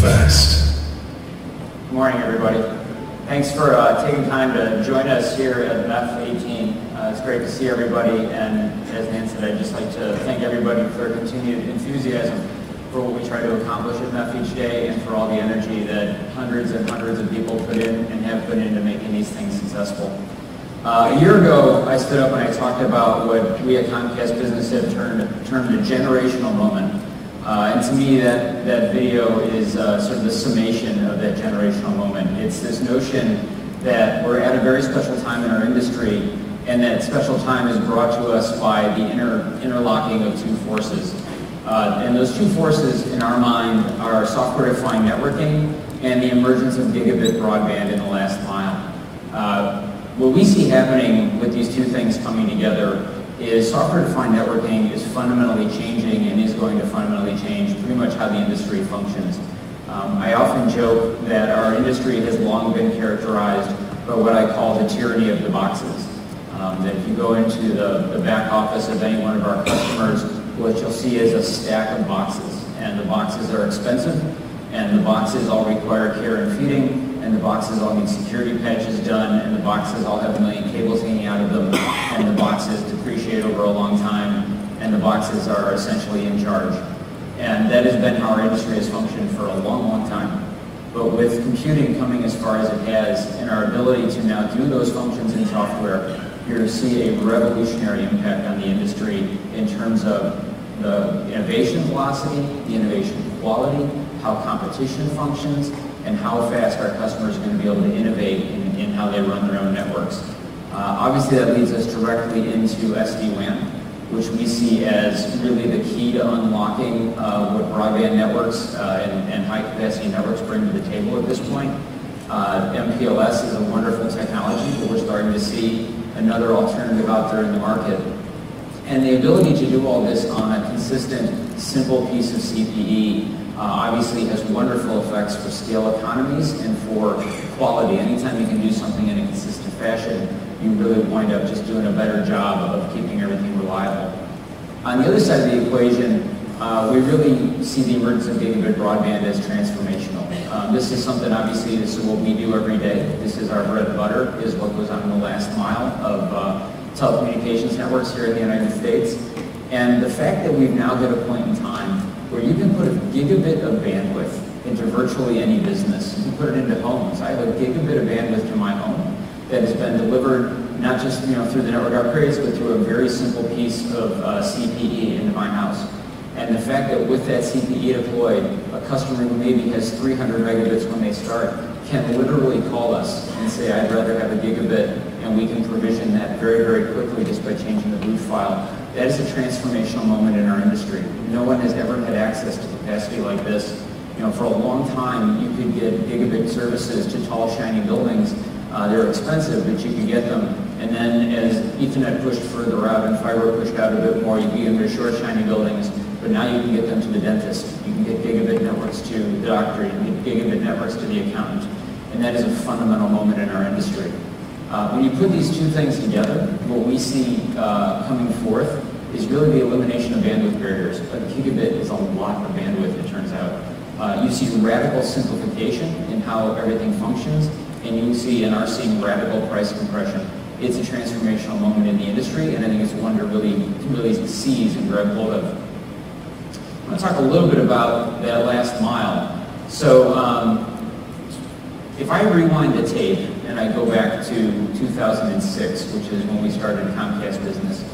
fast. Good morning, everybody. Thanks for taking time to join us here at MEF18. It's great to see everybody, and as Nan said, I'd just like to thank everybody for their continued enthusiasm for what we try to accomplish at MEF each day, and for all the energy that hundreds and hundreds of people put in and have put into making these things successful. A year ago, I stood up and I talked about what we at Comcast Business have termed a generational moment. And to me, that video is sort of the summation of that generational moment. It's this notion that we're at a very special time in our industry, and that special time is brought to us by the interlocking of two forces. And those two forces, in our mind, are software-defined networking and the emergence of gigabit broadband in the last mile. What we see happening with these two things coming together is software-defined networking is fundamentally changing and is going to fundamentally change pretty much how the industry functions. I often joke that our industry has long been characterized by what I call the tyranny of the boxes. That if you go into the back office of any one of our customers, what you'll see is a stack of boxes. And the boxes are expensive, and the boxes all require care and feeding, and the boxes all need security patches done, and the boxes all have a million cables hanging out of them, and the boxes depreciate over a long time, and the boxes are essentially in charge. And that has been how our industry has functioned for a long, long time. But with computing coming as far as it has, and our ability to now do those functions in software, you're going to see a revolutionary impact on the industry in terms of the innovation velocity, the innovation quality, how competition functions, and how fast our customers are going to be able to innovate in how they run their own networks. Obviously, that leads us directly into SD-WAN, which we see as really the key to unlocking what broadband networks and high-capacity networks bring to the table at this point. MPLS is a wonderful technology, but we're starting to see another alternative out there in the market. And the ability to do all this on a consistent, simple piece of CPE obviously has wonderful effects for scale economies and for quality. Anytime you can do something in a consistent fashion, you really wind up just doing a better job of keeping everything reliable. On the other side of the equation, we really see the emergence of gigabit broadband as transformational. This is something, obviously, this is what we do every day. This is our bread and butter, is what goes on in the last mile of telecommunications networks here in the United States. And the fact that we've now hit a point in time where you can put a gigabit of bandwidth into virtually any business. You can put it into homes. I have a gigabit of bandwidth to my home that has been delivered not just through the network upgrades, but through a very simple piece of CPE into my house. And the fact that with that CPE deployed, a customer who maybe has 300 megabits when they start can literally call us and say, I'd rather have a gigabit, and we can provision that very, very quickly just by changing the root file. That is a transformational moment in our industry. No one has ever had access to capacity like this. For a long time, you could get gigabit services to tall, shiny buildings. They're expensive, but you could get them. And then as Ethernet pushed further out and fiber pushed out a bit more, you could get them to short, shiny buildings. But now you can get them to the dentist. You can get gigabit networks to the doctor. You can get gigabit networks to the accountant. And that is a fundamental moment in our industry. When you put these two things together, what we see coming forth is really the elimination of bandwidth barriers. A gigabit is a lot of bandwidth, it turns out. You see radical simplification in how everything functions, and you see and are seeing radical price compression. It's a transformational moment in the industry, and I think it's one to really seize and grab hold of. I want to talk a little bit about that last mile. So if I rewind the tape and I go back to 2006, which is when we started Comcast Business,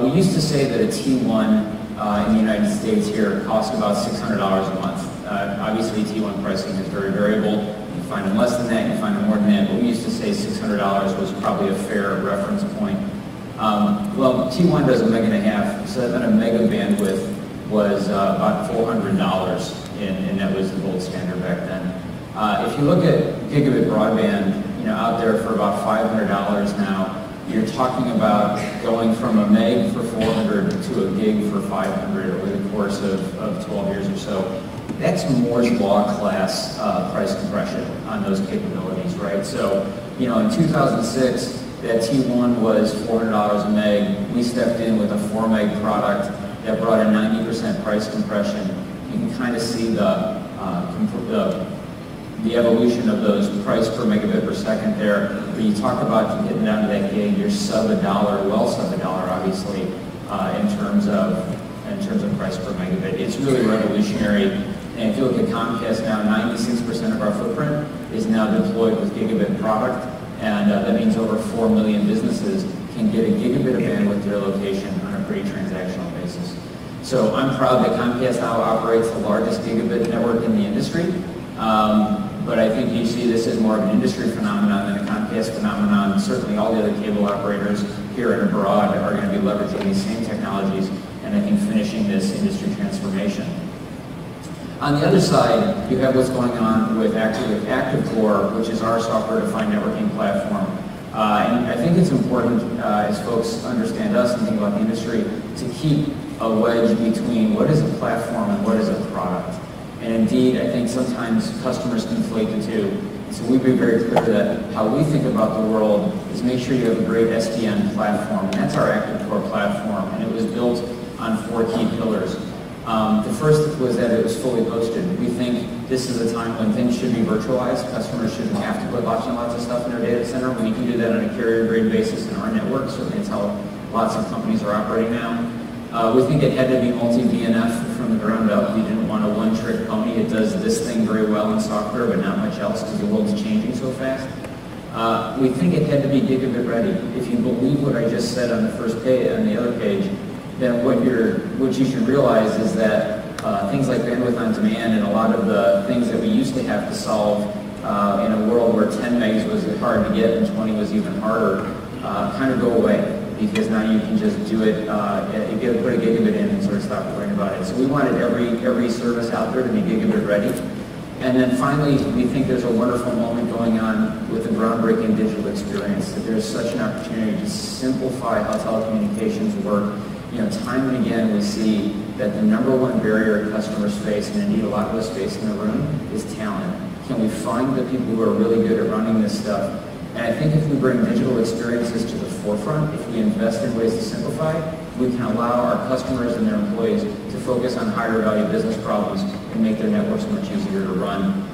we used to say that a T1 in the United States here cost about $600 a month. Obviously, T1 pricing is very variable. You find them less than that, you find them more than that, but we used to say $600 was probably a fair reference point. Well, T1 does 1.5 meg, so then a mega bandwidth was about $400, and that was the gold standard back then. If you look at gigabit broadband, out there for about $500 now, you're talking about going from a meg for 400 to a gig for 500 over the course of 12 years or so. That's Moore's Law class price compression on those capabilities, right? So, in 2006, that T1 was $400 a meg. We stepped in with a 4 meg product that brought a 90% price compression. You can kind of see the the evolution of those price per megabit per second there. But you talk about getting down to that gig, you're sub $1, well sub $1 obviously, in terms of price per megabit. It's really revolutionary. And if you look at Comcast now, 96% of our footprint is now deployed with gigabit product, and that means over 4 million businesses can get a gigabit of bandwidth to their location on a pretty transactional basis. So I'm proud that Comcast now operates the largest gigabit network in the industry. But I think you see this as more of an industry phenomenon than a Comcast phenomenon. Certainly all the other cable operators here and abroad are going to be leveraging these same technologies, and I think finishing this industry transformation. On the other side, you have what's going on with ActiveCore, which is our software-defined networking platform. And I think it's important, as folks understand us and think about the industry, to keep a wedge between what is a platform and what is a product. And indeed, I think sometimes customers conflate the two. So we've been very clear that how we think about the world is make sure you have a great SDN platform. And that's our ActiveCore platform, and it was built on 4 key pillars. The first was that it was fully hosted. We think this is a time when things should be virtualized. Customers shouldn't have to put lots and lots of stuff in their data center when you can do that on a carrier-grade basis in our network. Certainly it's how lots of companies are operating now. We think it had to be multi-VNF from the ground up. We didn't want a one-trick pony. It does this thing very well in software, but not much else because the world's changing so fast. We think it had to be gigabit ready. If you believe what I just said on the first page, on the other page, then what you should realize is that things like bandwidth on demand and a lot of the things that we used to have to solve in a world where 10 megs was hard to get and 20 was even harder, kind of go away. Because now you can just do it, put a gigabit in and sort of stop worrying about it. So we wanted every service out there to be gigabit ready. And then finally, we think there's a wonderful moment going on with the groundbreaking digital experience, that there's such an opportunity to simplify how telecommunications work. You know, time and again we see that the #1 barrier customers face, and indeed a lot of us face in the room, is talent. Can we find the people who are really good at running this stuff? And I think if we bring digital experiences to the forefront, if we invest in ways to simplify, we can allow our customers and their employees to focus on higher value business problems and make their networks much easier to run.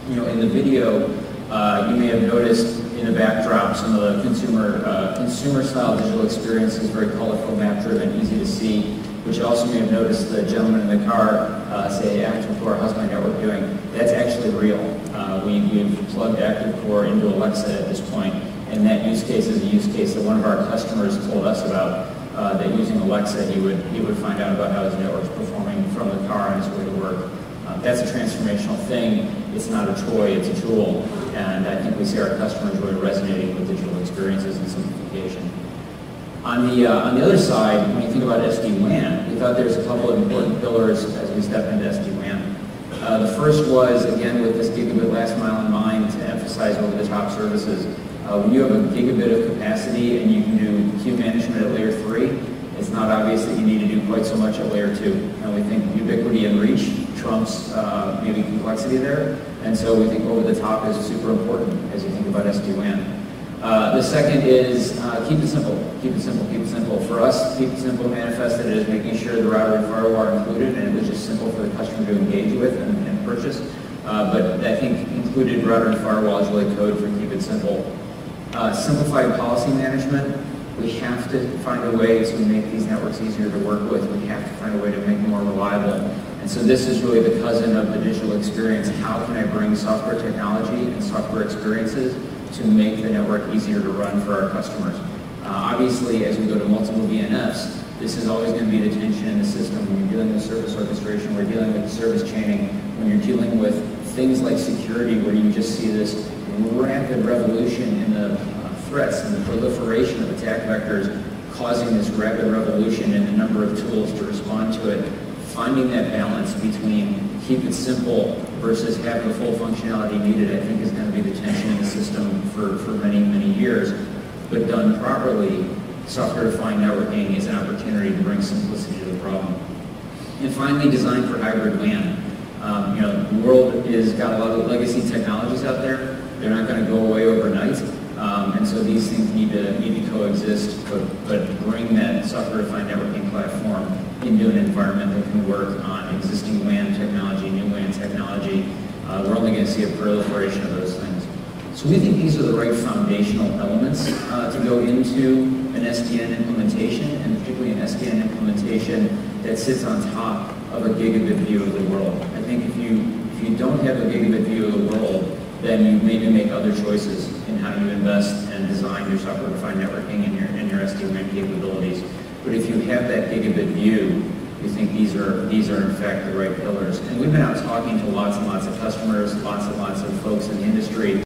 You know, in the video, you may have noticed in the backdrop some of the consumer style digital experiences, very colorful, map driven, easy to see, which you also may have noticed the gentleman in the car say, ActiveCore, how's my network doing? That's actually real. We've plugged ActiveCore into Alexa at this point, and that use case is a use case that one of our customers told us about, that using Alexa he would find out about how his network's performing from the car on his way to work. That's a transformational thing. It's not a toy, it's a tool, and I think we see our customers really resonating with digital experiences and simplification. On the other side, when you think about SD-WAN, we thought there's a couple of important pillars as we step into SD-WAN. The first was, again, with this gigabit last mile in mind, to emphasize over-the-top services. When you have a gigabit of capacity and you can do queue management at layer 3, it's not obvious that you need to do quite so much at layer 2. And we think ubiquity and reach trumps maybe complexity there. And so we think over-the-top is super important as you think about SD-WAN. The second is keep it simple. Keep it simple, keep it simple. For us, keep it simple manifested as making sure the router and firewall are included, and it was just simple for the customer to engage with and purchase. But I think included router and firewall is really code for keep it simple. Simplified policy management. We have to find a way to make these networks easier to work with. We have to find a way to make them more reliable. And so this is really the cousin of the digital experience. How can I bring software technology and software experiences to make the network easier to run for our customers? Obviously, as we go to multiple VNFs, this is always going to be the tension in the system. When you're dealing with service orchestration, we're dealing with service chaining. When you're dealing with things like security, where you just see this rapid revolution in the threats and the proliferation of attack vectors, causing this rapid revolution in the number of tools to respond to it, finding that balance between keep it simple versus have the full functionality needed, I think is going to be the tension in the system for many, many years. But done properly, software-defined networking is an opportunity to bring simplicity to the problem. And finally, design for hybrid WAN. The world has got a lot of legacy technologies out there. They're not going to go away overnight. And so these things need to coexist, but bring that software-defined networking platform into an environment that can work on existing WAN technology, new WAN technology. We're only going to see a proliferation of those things. So we think these are the right foundational elements to go into an SDN implementation, and particularly an SDN implementation that sits on top of a gigabit view of the world. I think if you don't have a gigabit view of the world, then you maybe make other choices in how you invest and design your software-defined networking and your SD-WAN capabilities. But if you have that gigabit view, we think these are in fact the right pillars. And we've been out talking to lots and lots of customers, lots and lots of folks in the industry,